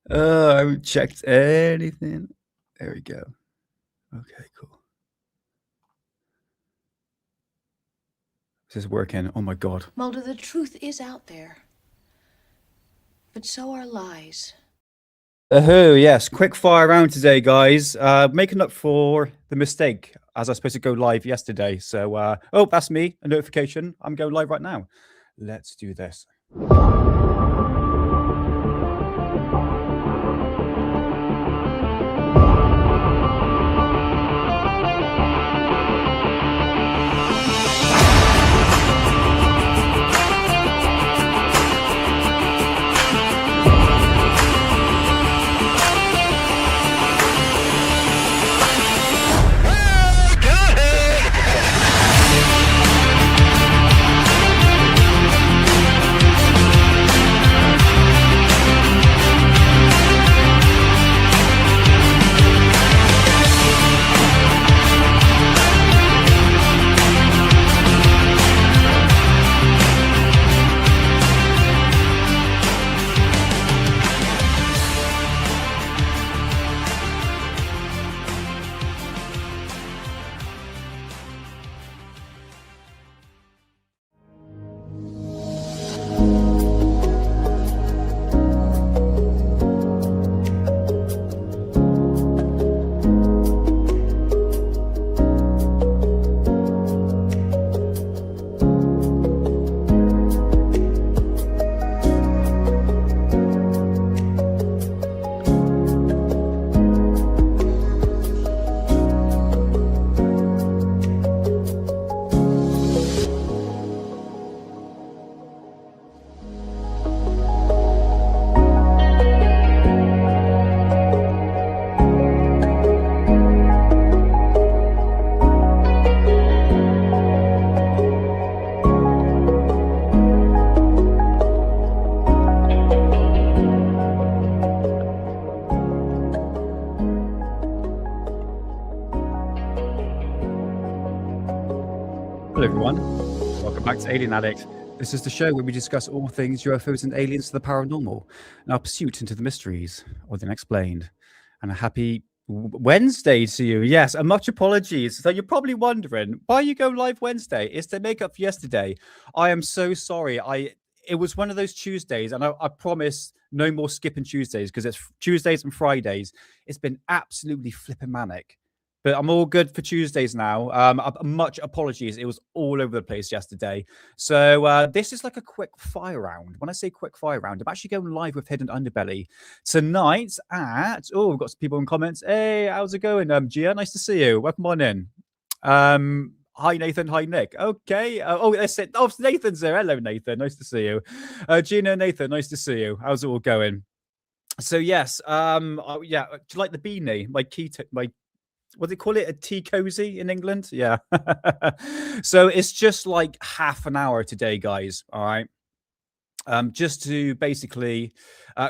I haven't checked anything. There we go. Okay, cool. This is working. Oh my god. Mulder, the truth is out there. But so are lies. Yes. Quick fire round today, guys. Making up for the mistake as I was supposed to go live yesterday. So, oh, that's me. A notification. I'm going live right now. Let's do this. Hello, everyone. Welcome back to Alien Addict. This is the show where we discuss all things UFOs and aliens to the paranormal and our pursuit into the mysteries or the unexplained. And a happy Wednesday to you. Yes, and much apologies. So you're probably wondering why you go live Wednesday. It's to make up for yesterday. I am so sorry. It was one of those Tuesdays, and I promise no more skipping Tuesdays because it's Tuesdays and Fridays. It's been absolutely flipping manic. But I'm all good for Tuesdays now. Much apologies. It was all over the place yesterday. So this is like a quick fire round. When I say quick fire round, I'm actually going live with Hidden Underbelly tonight at... Oh, we've got some people in comments. Hey, how's it going? Gia, nice to see you. Welcome on in. Hi, Nathan. Hi, Nick. Okay. That's it. Oh, Nathan's there. Hello, Nathan. Nice to see you. Gina, Nathan, nice to see you. How's it all going? So, yes. Yeah. Do you like the beanie? My what do they call it? A tea cozy in England? Yeah. So it's just like half an hour today, guys. All right. Just to basically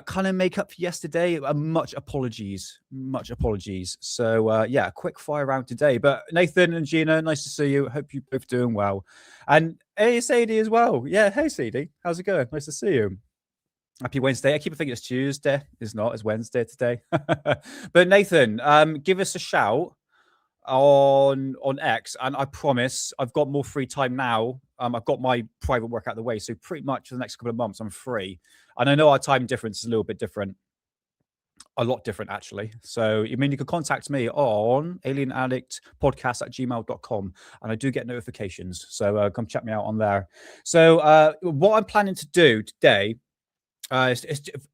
kind of make up for yesterday. Much apologies. So yeah, quick fire round today. But Nathan and Gina, nice to see you. Hope you're both doing well. And hey, Sadie as well. Yeah, hey Sadie, how's it going? Nice to see you. Happy Wednesday. I keep thinking it's Tuesday. It's not. It's Wednesday today. But Nathan, give us a shout on X, and I promise I've got more free time now. I've got my private work out of the way, so pretty much for the next couple of months I'm free. And I know our time difference is a little bit different, a lot different actually. So you can contact me on alienaddictpodcast@gmail.com, and I do get notifications, so come check me out on there. So what I'm planning to do today is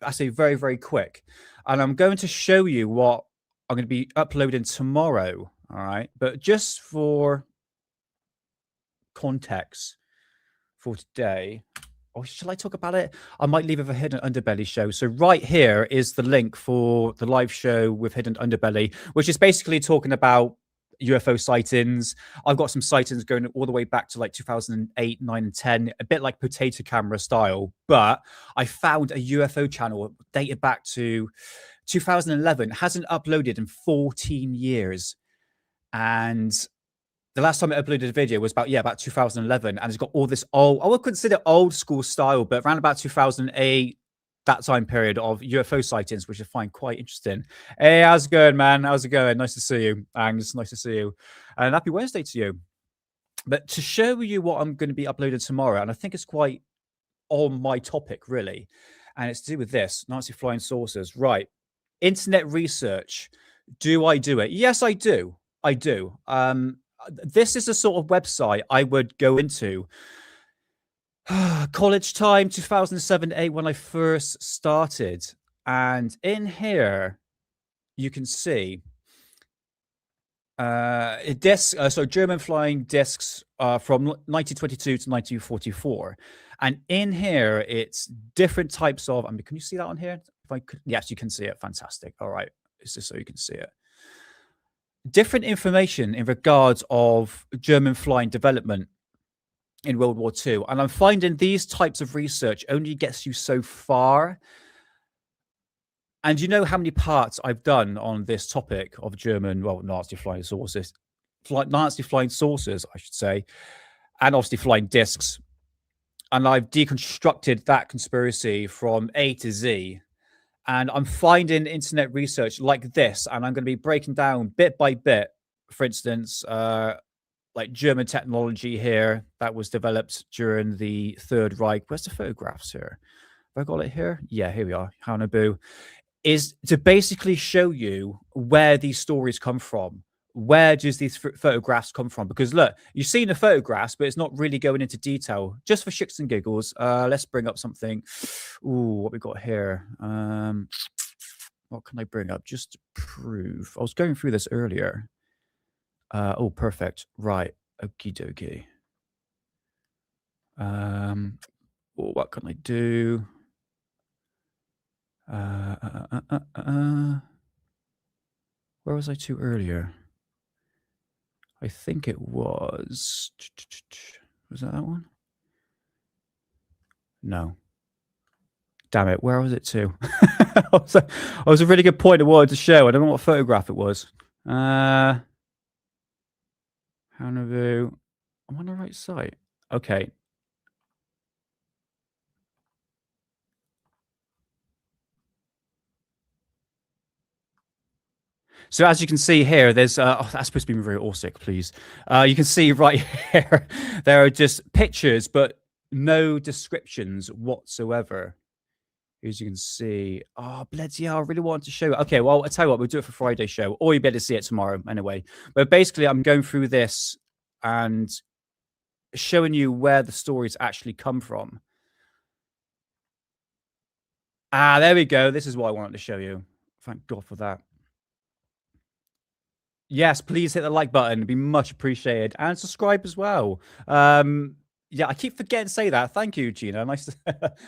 I say very, very quick, and I'm going to show you what I'm going to be uploading tomorrow. All right. But just for context for today, or shall I talk about it? I might leave it for Hidden Underbelly show. So right here is the link for the live show with Hidden Underbelly, which is basically talking about UFO sightings. I've got some sightings going all the way back to like 2008, 9, and 10, a bit like potato camera style. But I found a UFO channel dated back to 2011. It hasn't uploaded in 14 years. And the last time I uploaded a video was about 2011, and it's got all this old, I would consider old school style, but around about 2008, that time period of UFO sightings, which I find quite interesting. Hey, how's it going, man? How's it going? Nice to see you. Angus, nice to see you. And happy Wednesday to you. But to show you what I'm going to be uploading tomorrow, and I think it's quite on my topic, really, and it's to do with this, Nazi flying saucers. Right. Internet research. Do I do it? Yes, I do. I do. This is a sort of website I would go into. College time, 2007-8, when I first started. And in here, you can see German flying discs from 1922 to 1944. And in here, it's different types of, can you see that on here? If I could, yes, you can see it. Fantastic. All right. It's just so you can see it. Different information in regards of German flying development in World War II. And I'm finding these types of research only gets you so far. And you know how many parts I've done on this topic of German, Nazi flying saucers, Nazi flying saucers, I should say, and obviously flying discs. And I've deconstructed that conspiracy from A to Z. And I'm finding internet research like this, and I'm going to be breaking down bit by bit, for instance, like German technology here that was developed during the Third Reich. Where's the photographs here? Have I got it here? Yeah, here we are. Haunabu. Is to basically show you where these stories come from. Where does these photographs come from? Because look, you've seen the photographs, but it's not really going into detail. Just for shits and giggles, let's bring up something. Ooh, what we got here? What can I bring up just to prove? I was going through this earlier. Oh, perfect. Right. Okie dokie. What can I do? Where was I to earlier? I think it was that one? No. Damn it, where was it to? I was a really good point I wanted to show. I don't know what photograph it was. Haunavu. I'm on the right site. Okay. So as you can see here, there's that's supposed to be very Orsic, please. You can see right here, there are just pictures, but no descriptions whatsoever. As you can see, bloody hell, I really wanted to show it. Okay, well, I'll tell you what, we'll do it for Friday's show, or you better see it tomorrow anyway. But basically, I'm going through this and showing you where the stories actually come from. There we go. This is what I wanted to show you. Thank God for that. Yes, please hit the like button. It'd be much appreciated. And subscribe as well. Yeah, I keep forgetting to say that. Thank you, Gina. Nice to,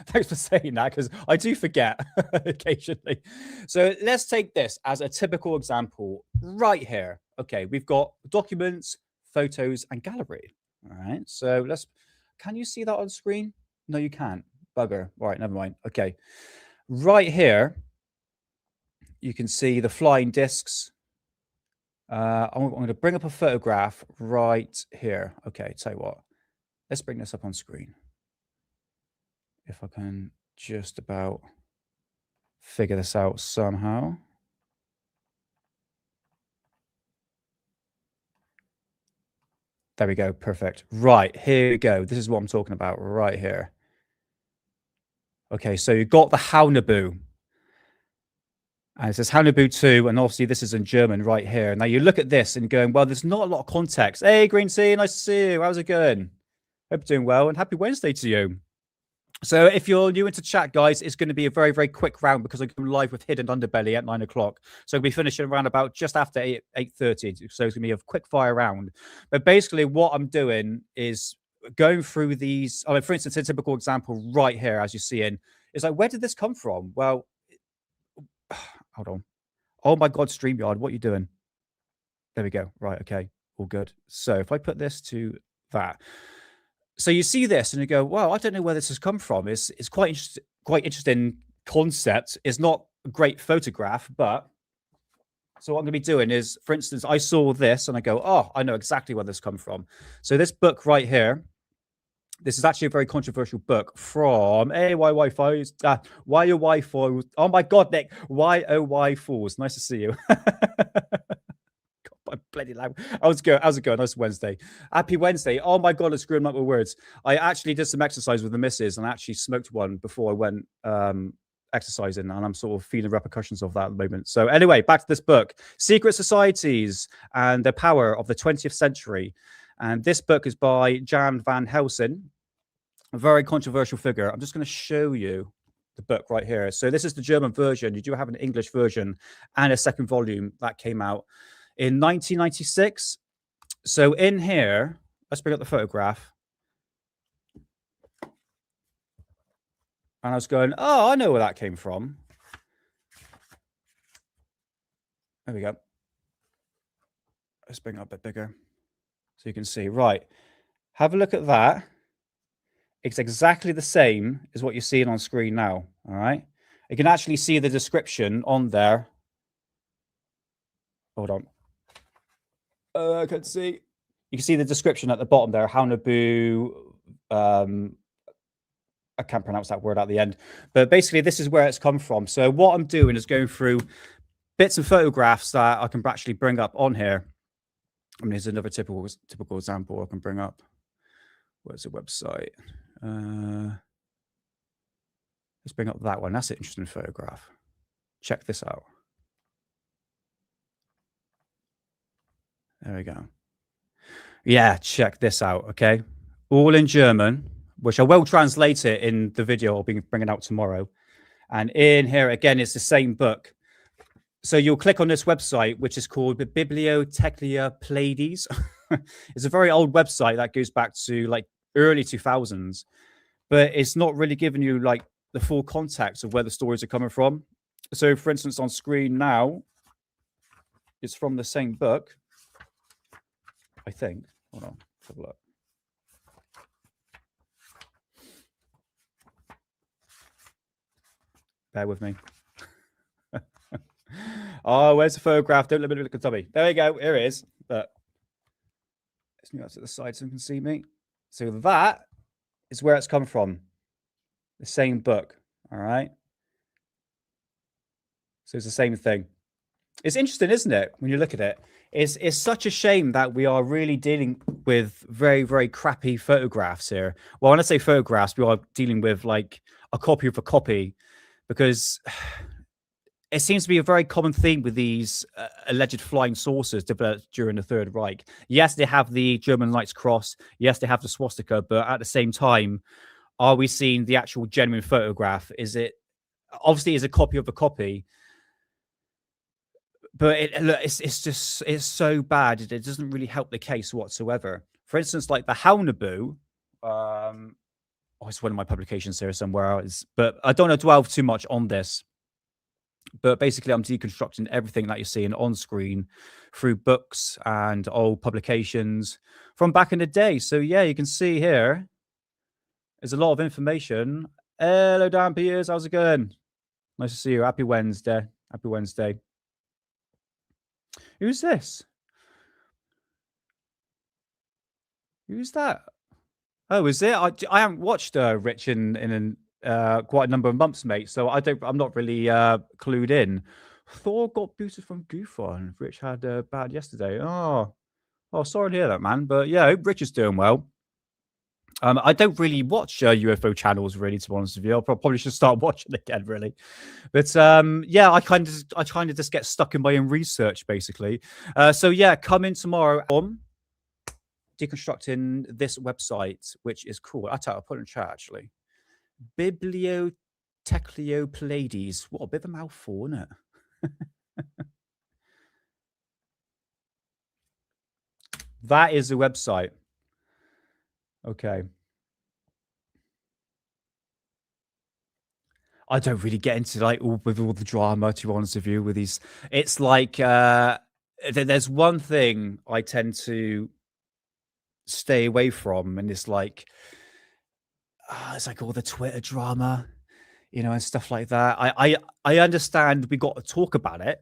thanks for saying that, because I do forget occasionally. So let's take this as a typical example right here. Okay, we've got documents, photos, and gallery. All right, so can you see that on screen? No, you can't. Bugger. All right, never mind. Okay, right here, you can see the flying discs. I'm going to bring up a photograph right here. Okay, tell you what. Let's bring this up on screen. If I can just about figure this out somehow. There we go. Perfect. Right, here we go. This is what I'm talking about right here. Okay, so you've got the Haunabu. And it says Haunabu 2, and obviously this is in German right here. Now you look at this and you're going, well, there's not a lot of context. Hey, Green Sea, nice to see you. How's it going? Hope you're doing well, and happy Wednesday to you. So if you're new into chat, guys, it's going to be a very, very quick round because I go live with Hidden Underbelly at 9 o'clock. So we'll be finishing around about just after 8:30. So it's going to be a quick fire round. But basically what I'm doing is going through these. For instance, a typical example right here, as you're seeing, is like, where did this come from? Well, hold on. Oh my God, StreamYard, what are you doing? There we go. Right. Okay. All good. So if I put this to that. So you see this and you go, wow, I don't know where this has come from. It's quite interesting concept. It's not a great photograph, but so what I'm going to be doing is, for instance, I saw this and I go, oh, I know exactly where this come from. So this book right here This is actually a very controversial book from AYY4s. YOY4. Oh my God, Nick. YOY4s. Nice to see you. God, bloody loud. How's it going? Nice Wednesday. Happy Wednesday. Oh my God, it's screwing up with words. I actually did some exercise with the missus and I actually smoked one before I went exercising, and I'm sort of feeling the repercussions of that at the moment. So anyway, back to this book, Secret Societies and the Power of the 20th Century. And this book is by Jan van Helsing, a very controversial figure. I'm just going to show you the book right here. So this is the German version. You do have an English version and a second volume that came out in 1996. So in here, let's bring up the photograph. And I was going, oh, I know where that came from. There we go. Let's bring it up a bit bigger so you can see. Right. Have a look at that. It's exactly the same as what you're seeing on screen now. All right. You can actually see the description on there. Hold on. I can see. You can see the description at the bottom there. Haunabu. I can't pronounce that word at the end, but basically this is where it's come from. So what I'm doing is going through bits and photographs that I can actually bring up on here. I mean, here's another typical example I can bring up. Where's the website? Let's bring up that one. That's an interesting photograph. Check this out. There we go. Yeah, check this out. Okay. All in German, which I will translate it in the video I'll be bringing out tomorrow. And in here, again, it's the same book. So you'll click on this website, which is called Bibliotheca Pleiades. It's a very old website that goes back to like early 2000s, but it's not really giving you like the full context of where the stories are coming from. So for instance, on screen now, it's from the same book, I think. Hold on, let's have a look. Bear with me. Oh, where's the photograph? Don't let me look at Tommy. There we go. Here it is. But let's move out to the side so you can see me. So that is where it's come from. The same book. All right. So it's the same thing. It's interesting, isn't it? When you look at it, it's such a shame that we are really dealing with very, very crappy photographs here. Well, when I say photographs, we are dealing with like a copy of a copy, because it seems to be a very common theme with these alleged flying saucers developed during the Third Reich. Yes, they have the German Knight's Cross. Yes, they have the swastika. But at the same time, are we seeing the actual genuine photograph? Is it obviously is a copy of a copy? But it's so bad. It doesn't really help the case whatsoever. For instance, like the Haunabu. It's one of my publications here somewhere. But I don't want to dwell too much on this. But basically, I'm deconstructing everything that you're seeing on screen through books and old publications from back in the day. So yeah, you can see here there's a lot of information. Hello, Dan Peters. How's it going? Nice to see you. Happy Wednesday. Happy Wednesday. Who's this? Who's that? Oh, is it? I haven't watched Rich in quite a number of months, mate. So I'm not really clued in. Thor got boosted from Goofon. Rich had bad yesterday. Oh, sorry to hear that, man. But yeah, I hope Rich is doing well. I don't really watch UFO channels, really, to be honest with you. I probably should start watching again, really. But yeah, I kind of just get stuck in my own research, basically. So yeah, come in tomorrow on deconstructing this website, which is cool. I'll put it in chat, actually. Bibliotheca Pleiades. What a bit of a mouthful, isn't it? That is the website. Okay. I don't really get into like all the drama, to be honest with you, with these. It's like there's one thing I tend to stay away from, and it's like all the Twitter drama, and stuff like that. I understand we got to talk about it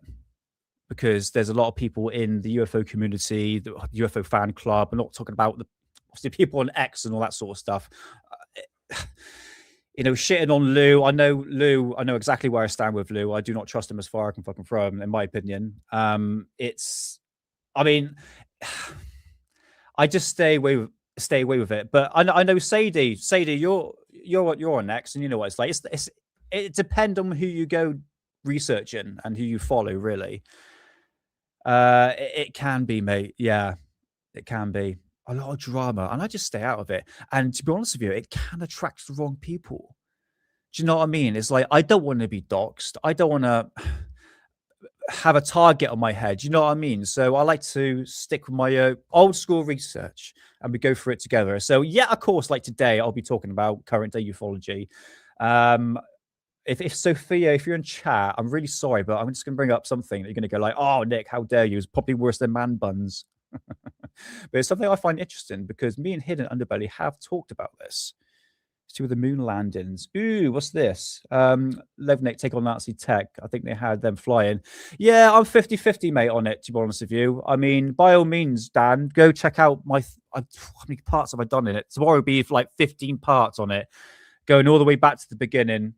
because there's a lot of people in the UFO community, the UFO fan club. I'm not talking about obviously people on X and all that sort of stuff. You know, shitting on Lou. I know exactly where I stand with Lou. I do not trust him as far as I can fucking throw him, in my opinion. I mean, I just stay away with it. But I know Sadie, you're on X, and you know what it's like. It depends on who you go researching and who you follow, really. It can be, mate. Yeah, it can be a lot of drama, and I just stay out of it. And to be honest with you, it can attract the wrong people. Do you know what I mean? It's like, I don't want to be doxxed. I don't want to have a target on my head. Do you know what I mean? So I like to stick with my old school research, and we go through it together. So yeah, of course, like today, I'll be talking about current day ufology. If Sophia, if you're in chat, I'm really sorry, but I'm just going to bring up something that you're going to go like, oh, Nick, how dare you? It's probably worse than man buns. But it's something I find interesting because me and Hidden Underbelly have talked about this. To do with the moon landings. Ooh, what's this? Levnik take on Nazi tech. I think they had them flying. Yeah, I'm 50-50, mate, on it, to be honest with you. I mean, by all means, Dan, go check out my... how many parts have I done in it? Tomorrow will be like 15 parts on it, going all the way back to the beginning.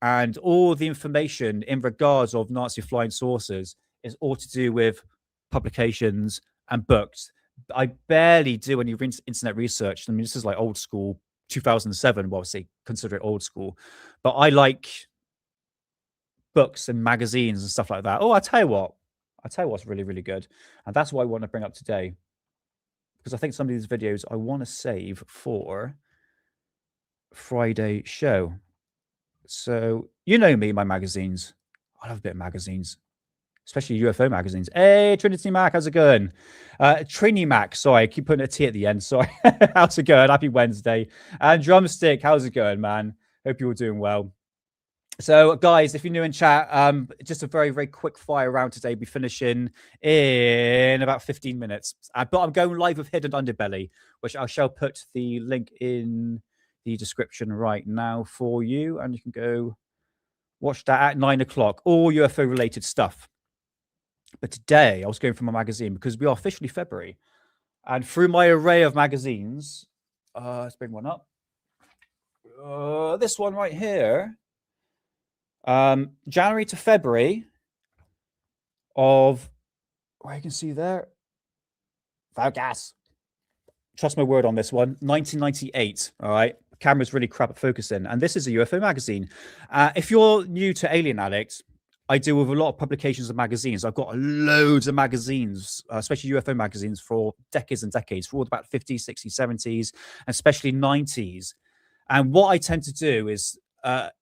And all the information in regards of Nazi flying saucers is all to do with publications and books. I barely do any internet research. I mean, this is like old school 2007. Well, obviously consider it old school, but I like books and magazines and stuff like that. Oh, I tell you what's really, really good. And that's what I want to bring up today, because I think some of these videos I want to save for Friday show. So, you know me, my magazines. I love a bit of magazines, especially UFO magazines. Hey, Trinity Mac, how's it going? Trini Mac, sorry, I keep putting a T at the end. Sorry. How's it going? Happy Wednesday. And Drumstick, how's it going, man? Hope you're all doing well. So, guys, if you're new in chat, just a very, very quick fire round today. Be finishing in about 15 minutes. But I'm going live with Hidden Underbelly, which I shall put the link in the description right now for you. And you can go watch that at 9 o'clock. All UFO related stuff. But today I was going for my magazine because we are officially February. And through my array of magazines, let's bring one up. This one right here. January to February of, where you can see there, Gas. Trust my word on this one, 1998. All right. Camera's really crap at focusing. And this is a UFO magazine. If you're new to Alien Addict, I deal with a lot of publications and magazines. I've got loads of magazines, especially UFO magazines, for decades and decades, for all about 50s, 60s, 70s, and especially 90s. And what I tend to do is the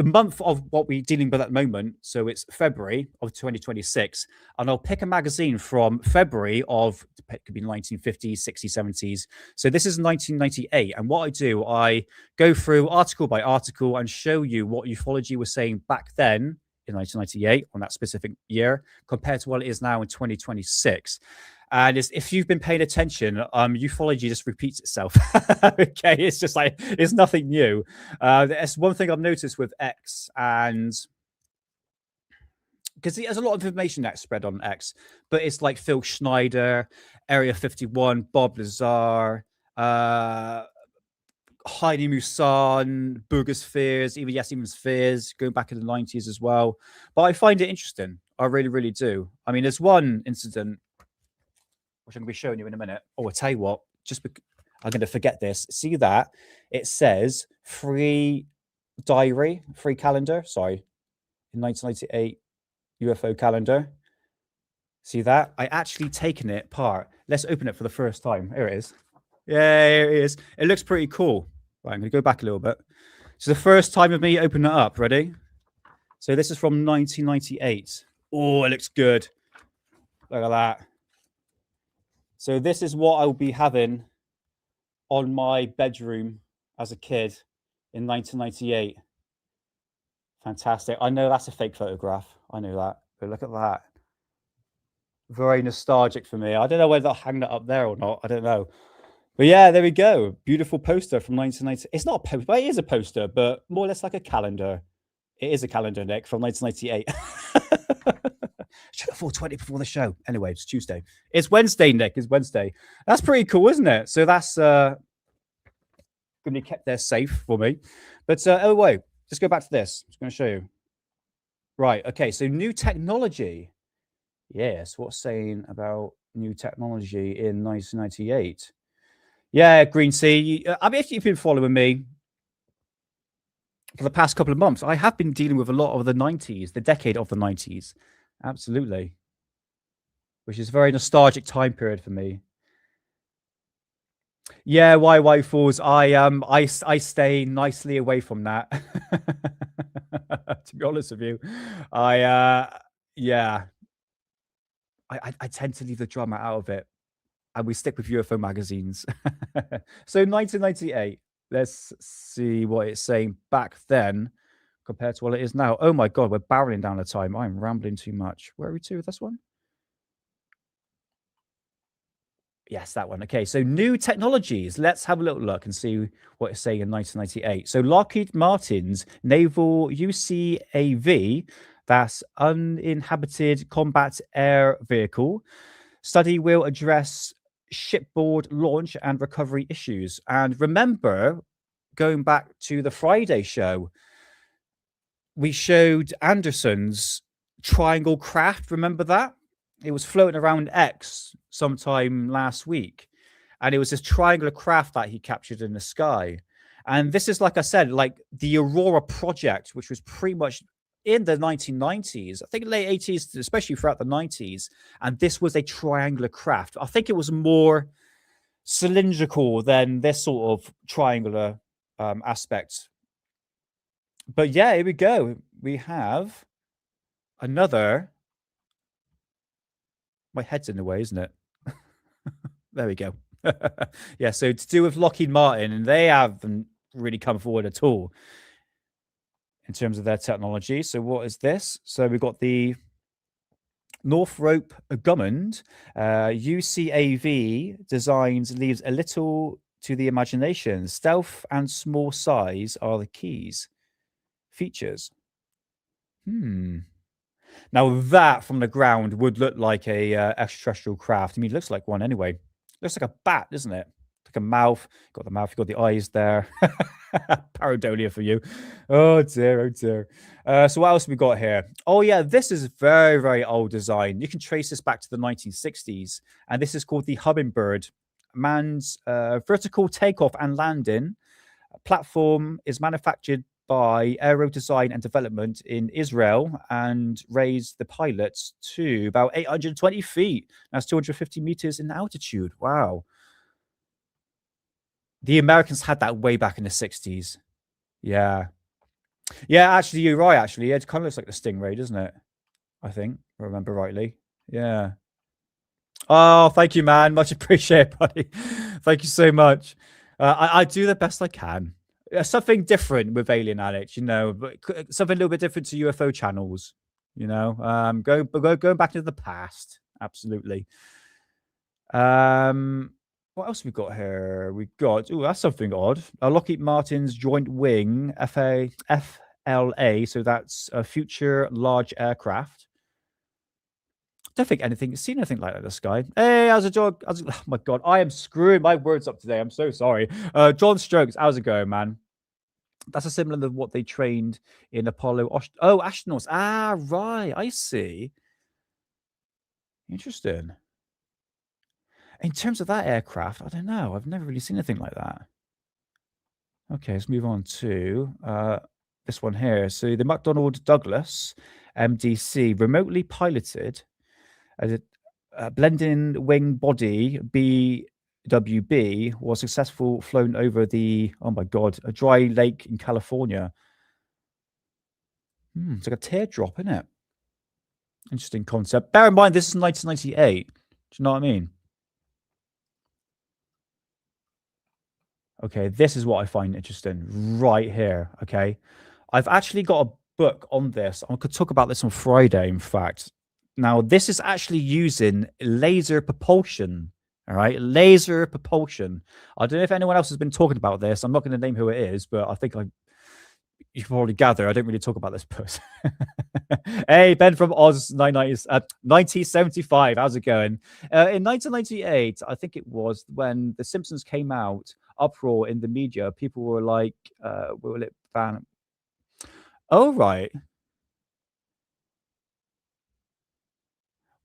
month of what we're dealing with at the moment, so it's February of 2026, and I'll pick a magazine from February of, it could be 1950s, 60s, 70s. So this is 1998, and what I do, I go through article by article and show you what ufology was saying back then in 1998 on that specific year compared to what it is now in 2026. And if you've been paying attention, ufology just repeats itself. Okay, it's just like, it's nothing new. That's one thing I've noticed with X, and because there's a lot of information that's spread on X, but it's like Phil Schneider, Area 51, Bob Lazar, Heidi Musan, Burgerspheres, even Spheres, going back in the 90s as well. But I find it interesting. I really, really do. I mean, there's one incident which I'm going to be showing you in a minute. Oh, I'll tell you what, I'm going to forget this. See that? It says free calendar, sorry, in 1998 UFO calendar. See that? I actually taken it apart. Let's open it for the first time. Here it is. Yeah, here it is. It looks pretty cool. Right, I'm going to go back a little bit. So the first time of me opening it up. Ready? So this is from 1998. Oh, it looks good. Look at that. So this is what I'll be having on my bedroom as a kid in 1998. Fantastic. I know that's a fake photograph. I know that. But look at that. Very nostalgic for me. I don't know whether I'll hang that up there or not. I don't know. But yeah, there we go. Beautiful poster from 1990. It's not a poster, but it is a poster, but more or less like a calendar. It is a calendar, Nick, from 1998. should have 4:20 before the show. Anyway, it's Tuesday. It's Wednesday, Nick. It's Wednesday. That's pretty cool, isn't it? So that's going to be kept there safe for me. But oh wait, just go back to this. I'm just going to show you. Right. Okay. So new technology. Yes. What's saying about new technology in 1998? Yeah, Green Sea. I mean, if you've been following me for the past couple of months, I have been dealing with a lot of the 90s, the decade of the 90s. Absolutely. Which is a very nostalgic time period for me. Yeah, why falls. I stay nicely away from that. To be honest with you. Yeah. I tend to leave the drama out of it. And we stick with UFO magazines. So 1998. Let's see what it's saying back then compared to what it is now. Oh my God, we're barreling down the time. I'm rambling too much. Where are we to with this one? Yes, that one. Okay, so new technologies. Let's have a little look and see what it's saying in 1998. So Lockheed Martin's naval UCAV, that's uninhabited combat air vehicle, study will address shipboard launch and recovery issues. And remember, going back to the Friday show, we showed Anderson's triangle craft. Remember that? It was floating around X sometime last week. And it was this triangular craft that he captured in the sky. And this is, like I said, like the Aurora project, which was pretty much in the 1990s, I think late 80s, especially throughout the 90s. And this was a triangular craft. I think it was more cylindrical than this sort of triangular aspect. But yeah, here we go. We have another. My head's in the way, isn't it? There we go. Yeah, so to do with Lockheed Martin, and they haven't really come forward at all in terms of their technology. So what is this? So we've got the Northrop Grumman UCAV designs leaves a little to the imagination. Stealth and small size are the keys. Features. Now that from the ground would look like a extraterrestrial craft. I mean, it looks like one anyway. Looks like a bat, doesn't it? Like a mouth. Got the mouth, you got the eyes there. Pareidolia for you. Oh dear, oh dear. So what else have we got here? Oh yeah, this is very, very old design. You can trace this back to the 1960s. And this is called the Hummingbird. Man's vertical takeoff and landing platform is manufactured by Aero Design and Development in Israel and raised the pilots to about 820 feet. That's 250 meters in altitude. Wow. The Americans had that way back in the 60s. Yeah. Yeah, actually, you're right, actually. It kind of looks like the Stingray, doesn't it? I think, if I remember rightly. Yeah. Oh, thank you, man. Much appreciated, buddy. Thank you so much. I do the best I can. Something different with Alien Addict, you know, but something a little bit different to UFO channels, you know. Going back into the past, absolutely. What else have we got here? We got that's something odd. Lockheed Martin's Joint Wing FLA, so that's a future large aircraft. Don't think seen anything like that in the sky. Hey, how's it, John? Oh my God, I am screwing my words up today. I'm so sorry. John Stokes, how's it going, man? That's a similar to what they trained in Apollo. Oh, astronauts. Ah, right. I see. Interesting. In terms of that aircraft, I don't know. I've never really seen anything like that. Okay, let's move on to this one here. So the McDonnell Douglas MDC remotely piloted as a blending wing body BWB was successful flown over the, oh my God, a dry lake in California. It's like a teardrop, isn't it? Interesting concept. Bear in mind, this is 1998. Do you know what I mean? Okay, this is what I find interesting right here. Okay, I've actually got a book on this. I could talk about this on Friday, in fact. Now, this is actually using laser propulsion. All right, laser propulsion. I don't know if anyone else has been talking about this. I'm not going to name who it is, but I think you can probably gather, I don't really talk about this person. Hey, Ben from Oz 1975. How's it going? In 1998, I think it was when The Simpsons came out, uproar in the media. People were like, will it ban? Oh, right.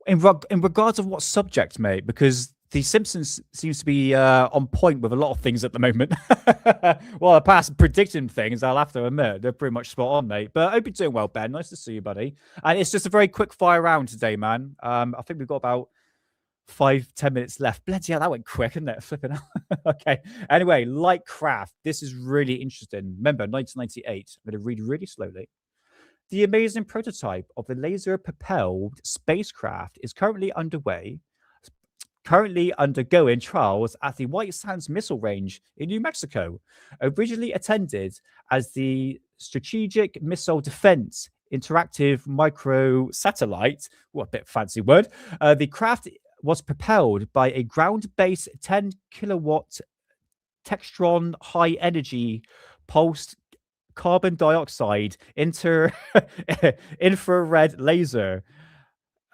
In regards of what subject, mate? Because The Simpsons seems to be on point with a lot of things at the moment. Well, past predicting things, I'll have to admit, they're pretty much spot on, mate. But I hope you're doing well, Ben. Nice to see you, buddy. And it's just a very quick fire round today, man. I think we've got about 5-10 minutes left. Bloody hell, that went quick, isn't it? Flipping out. Okay. Anyway, light craft. This is really interesting. Remember, 1998. I'm going to read really slowly. The amazing prototype of the laser-propelled spacecraft is currently undergoing trials at the White Sands Missile Range in New Mexico. Originally intended as the Strategic Missile Defense Interactive Microsatellite, what a bit fancy word, the craft was propelled by a ground-based 10 kilowatt Textron high-energy pulsed carbon dioxide infrared laser.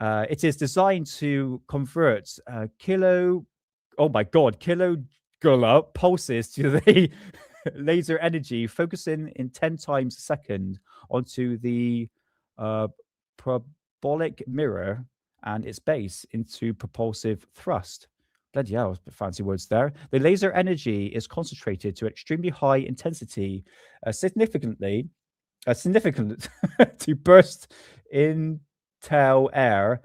It is designed to convert kilogram pulses to the laser energy, focusing in 10 times a second onto the parabolic mirror and its base into propulsive thrust. Bloody hell, fancy words there. The laser energy is concentrated to extremely high intensity, significant to burst into air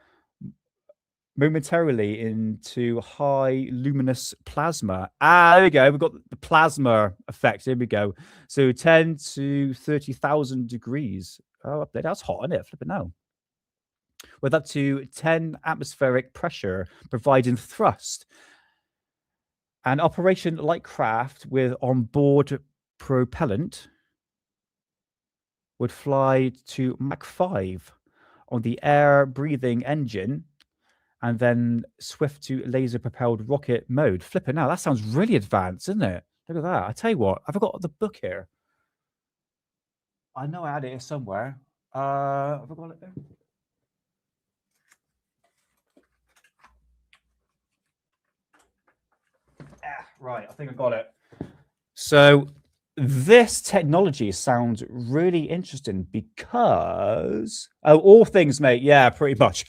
momentarily into high luminous plasma. There we go. We've got the plasma effect. Here we go. So 10 to 30,000 degrees. Oh, that's hot, isn't it? Flipping now. With up to 10 atmospheric pressure, providing thrust. An operation light craft with onboard propellant would fly to Mach 5 on the air-breathing engine and then swift to laser-propelled rocket mode. Flipping now, that sounds really advanced, isn't it? Look at that. I tell you what, I've got the book here. I know I had it here somewhere. Have I got it there? Right, I think I got it. So this technology sounds really interesting because all things, mate. Yeah, pretty much.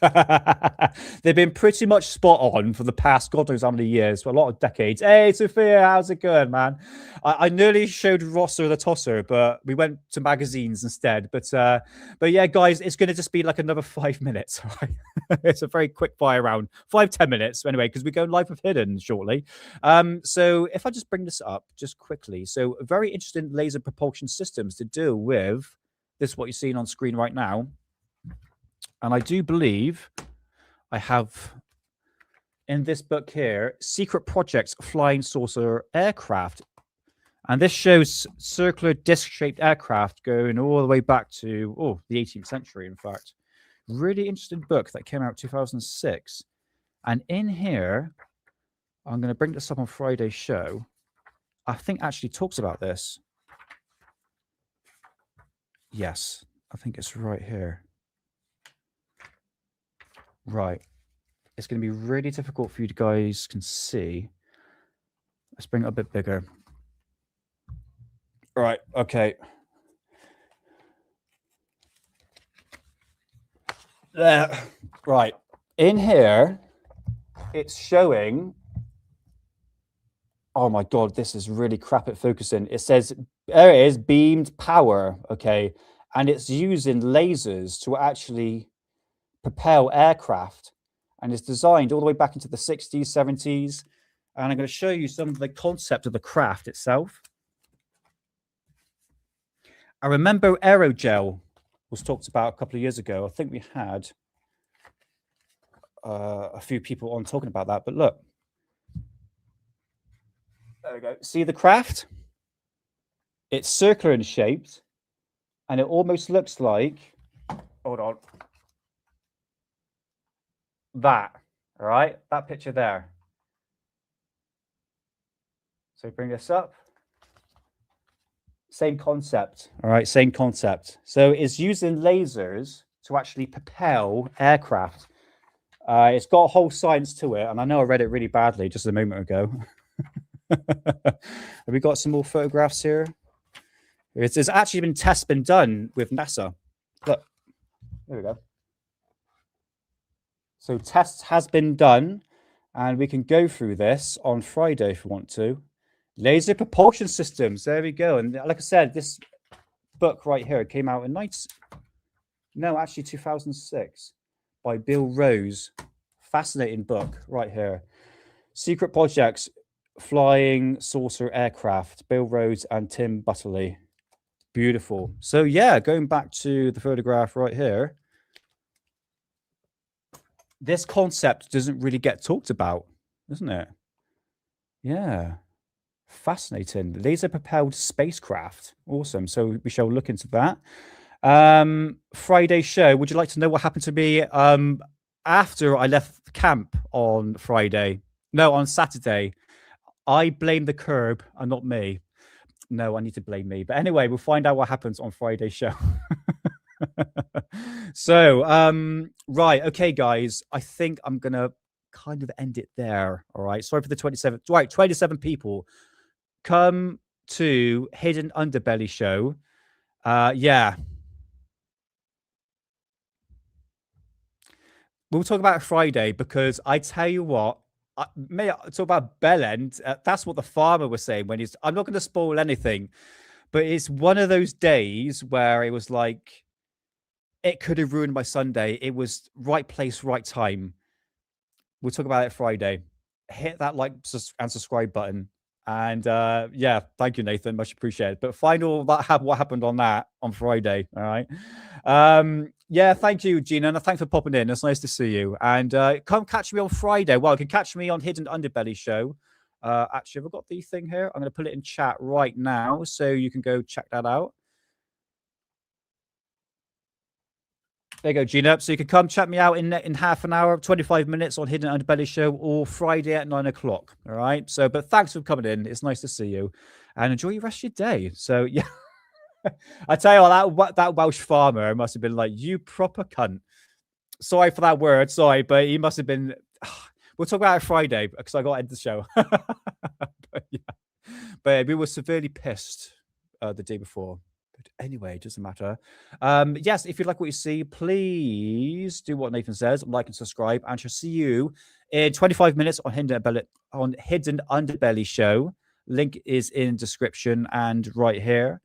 They've been pretty much spot on for the past God knows how many years, for a lot of decades. Hey, Sophia, how's it going, man? I nearly showed Rosser the Tosser, but we went to magazines instead. But yeah, guys, it's going to just be like another 5 minutes. Right? It's a very quick fire round, 5-10 minutes anyway, because we're going live with Hidden shortly. So if I just bring this up just quickly, so very interesting laser propulsion systems to do with this, what you're seeing on screen right now. And I do believe I have in this book here, Secret Projects Flying Saucer Aircraft. And this shows circular disc-shaped aircraft going all the way back to, the 18th century, in fact. Really interesting book that came out 2006. And in here, I'm going to bring this up on Friday's show. I think actually talks about this. Yes, I think it's right here. Right. It's going to be really difficult for you guys can see. Let's bring it a bit bigger. Right, okay. There. Right. In here, it's showing... Oh my God, this is really crap at focusing. It says, there it is, beamed power, okay? And it's using lasers to actually propel aircraft. And it's designed all the way back into the 60s, 70s. And I'm going to show you some of the concept of the craft itself. I remember aerogel was talked about a couple of years ago. I think we had a few people on talking about that. But look. There we go. See the craft? It's circular in shape. And it almost looks like... Hold on. That. All right? That picture there. So bring this up. Same concept. All right, same concept. So it's using lasers to actually propel aircraft. It's got a whole science to it, and I know I read it really badly just a moment ago. Have we got some more photographs here? There's actually been tests been done with NASA. Look, there we go. So tests has been done, and we can go through this on Friday if we want to. Laser propulsion systems. There we go. And like I said, this book right here came out in 2006 by Bill Rose. Fascinating book right here. Secret Projects, Flying Saucer Aircraft, Bill Rose and Tim Butterley. Beautiful. So yeah, going back to the photograph right here. This concept doesn't really get talked about, doesn't it? Yeah. Fascinating. Laser propelled spacecraft. Awesome. So we shall look into that. Friday show. Would you like to know what happened to me after I left camp on Friday? No, on Saturday. I blame the curb and not me. No, I need to blame me. But anyway, we'll find out what happens on Friday's show. So, right. Okay, guys. I think I'm going to kind of end it there. All right. Sorry for the 27. Right. 27 people. Come to Hidden Underbelly show. Yeah. We'll talk about it Friday because I tell you what, may I talk about Bellend. That's what the farmer was saying when he's, I'm not going to spoil anything, but it's one of those days where it was like, it could have ruined my Sunday. It was right place, right time. We'll talk about it Friday. Hit that like and subscribe button. And yeah, thank you, Nathan. Much appreciated. But find all that what happened on that on Friday. All right. Yeah, thank you, Gina. And thanks for popping in. It's nice to see you. And come catch me on Friday. Well, you can catch me on Hidden Underbelly show. Actually, I've got the thing here. I'm going to put it in chat right now so you can go check that out. There you go, Gina. So you can come chat me out in half an hour, 25 minutes on Hidden Underbelly show, or Friday at 9 o'clock. All right. So, but thanks for coming in. It's nice to see you, and enjoy your rest of your day. So, yeah, I tell you what, that Welsh farmer must have been like, you proper cunt. Sorry for that word. Sorry, but he must have been. We'll talk about it Friday because I got to end the show. But, yeah. But we were severely pissed the day before. Anyway, it doesn't matter. Yes, if you like what you see, please do what Nathan says, like and subscribe, and shall see you in 25 minutes on Hidden Underbelly show. Link is in description and right here.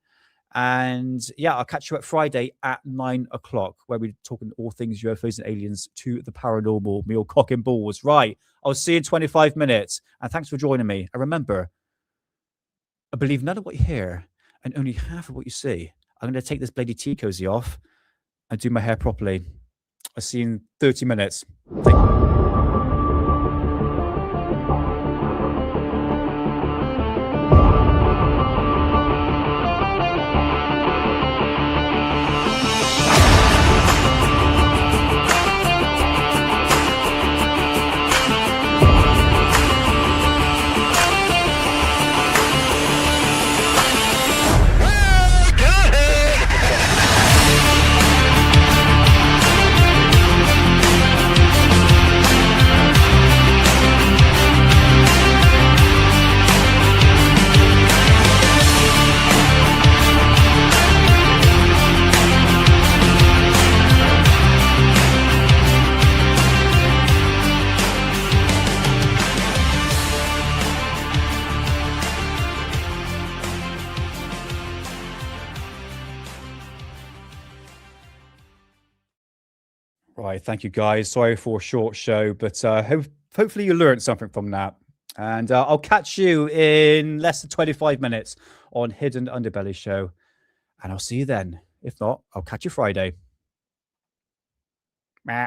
And yeah, I'll catch you at Friday at 9 o'clock, where we're talking all things UFOs and aliens to the paranormal, me all cock and balls. Right, I'll see you in 25 minutes, and thanks for joining me. And remember, I believe none of what you hear and only half of what you see. I'm going to take this bloody tea cozy off and do my hair properly. I'll see you in 30 minutes. Thank you. Right, thank you guys. Sorry for a short show, but hopefully you learned something from that. And I'll catch you in less than 25 minutes on Hidden Underbelly show. And I'll see you then. If not, I'll catch you Friday. Meh.